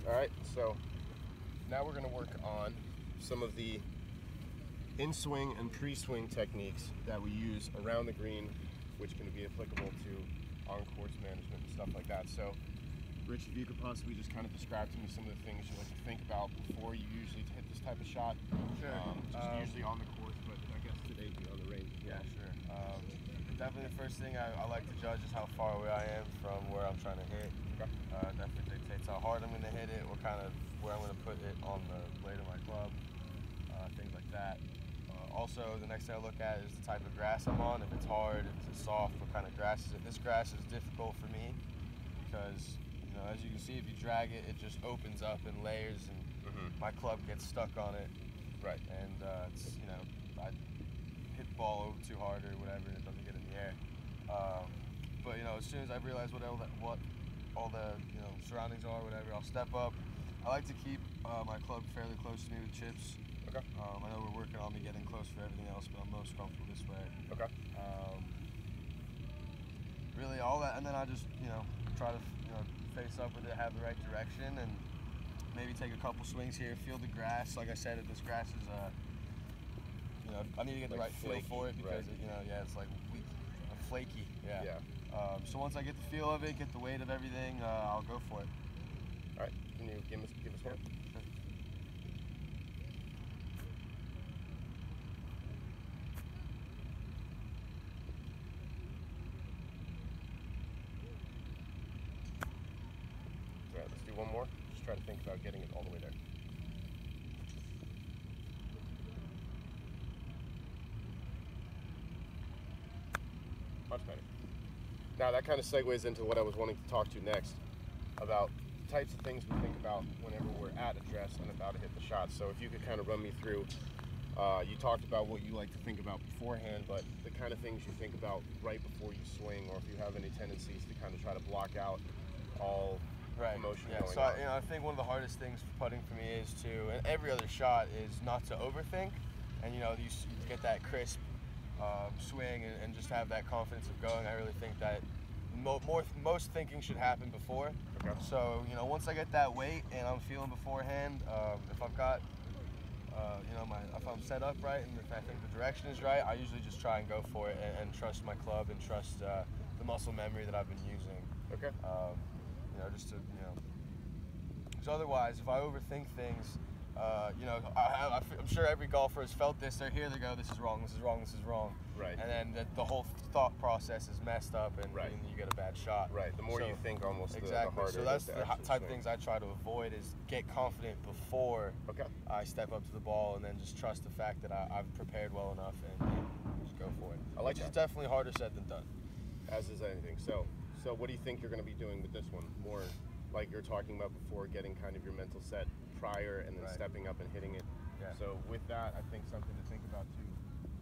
All right, so now we're going to work on some of the in-swing and pre-swing techniques that we use around the green, which can be applicable to on-course management and stuff like that. So, Rich, if you could possibly just kind of describe to me some of the things you like to think about before you usually hit this type of shot. Sure. Usually on the course, but I guess today on the range. Yeah, sure. Definitely the first thing I like to judge is how far away I am from where I'm trying to hit. Okay. Definitely dictates how hard I'm going to hit it, what kind of where I'm going to put it on the blade of my club, things like that. Also, the next thing I look at is the type of grass I'm on. If it's hard, if it's soft, what kind of grass is it? This grass is difficult for me because, you know, as you can see, if you drag it, it just opens up in layers, and my club gets stuck on it. Right. And it's, you know, I hit the ball over too hard or whatever, and it doesn't get in the air. But you know, as soon as I realize what all the you know surroundings are, whatever, I'll step up. I like to keep my club fairly close to me with chips. Okay. I know we're working on me getting close for everything else, but I'm most comfortable this way. Okay. Really, all that, and then I just try to face up with it, have the right direction, and maybe take a couple swings here, feel the grass. Like I said, if this grass is I need to get the right feel for it because it's like weak, flaky. Yeah. So once I get the feel of it, get the weight of everything, I'll go for it. All right. Can you give us one? Sure. All right. Let's do one more. Just try to think about getting it all the way there. Much better. Now that kind of segues into what I was wanting to talk to next about types of things we think about whenever we're at address and about to hit the shot. So if you could kind of run me through, you talked about what you like to think about beforehand, but the kind of things you think about right before you swing, or if you have any tendencies to kind of try to block out all emotion going so on. I think one of the hardest things for putting for me is and every other shot is not to overthink, and you get that crisp swing and just have that confidence of going. I really think that most thinking should happen before. Okay. So once I get that weight and I'm feeling beforehand, if I've got if I'm set up right and if I think the direction is right, I usually just try and go for it and trust my club and trust the muscle memory that I've been using. Okay. Just to because otherwise, if I overthink things, I'm sure every golfer has felt this. They're here, they go, this is wrong, this is wrong, this is wrong. Right. And then the whole thought process is messed up, and you get a bad shot. Right. The more you think, almost exactly. the harder. So that's the type of things I try to avoid, is get confident before I step up to the ball, and then just trust the fact that I've prepared well enough and just go for it. Which is definitely harder said than done. As is anything. So what do you think you're going to be doing with this one? More like you're talking about before, getting kind of your mental set prior and then stepping up and hitting it. Yeah. So with that, I think something to think about too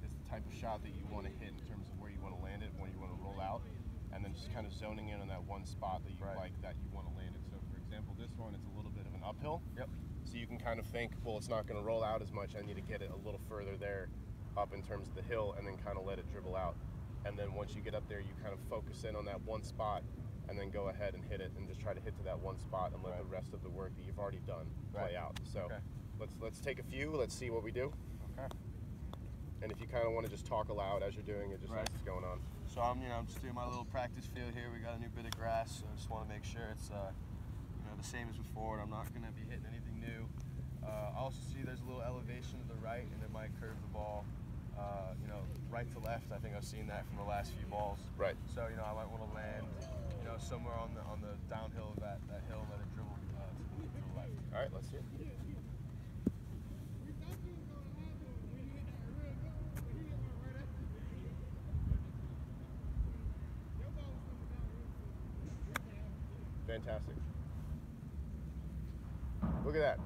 is the type of shot that you want to hit in terms of where you want to land it, when you want to roll out, and then just kind of zoning in on that one spot that you like, that you want to land it. So for example, this one, it's a little bit of an uphill. Yep. So you can kind of think, well, it's not going to roll out as much. I need to get it a little further there up in terms of the hill, and then kind of let it dribble out. And then once you get up there, you kind of focus in on that one spot, and then go ahead and hit it, and just try to hit to that one spot and let the rest of the work that you've already done play out. So let's take a few. Let's see what we do. Okay. And if you kind of want to just talk aloud as you're doing it, just as it's going on. So I'm just doing my little practice field here. We got a new bit of grass, so I just want to make sure it's the same as before. And I'm not going to be hitting anything new. I also see there's a little elevation to the right, and it might curve the ball. Right to left. I think I've seen that from the last few balls. Right. So I might want to land, somewhere on the downhill of that hill, let it dribble to the left. All right, let's see it. Fantastic. Look at that.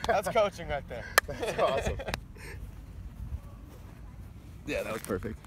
That's coaching right there. That's awesome. Yeah, that was perfect.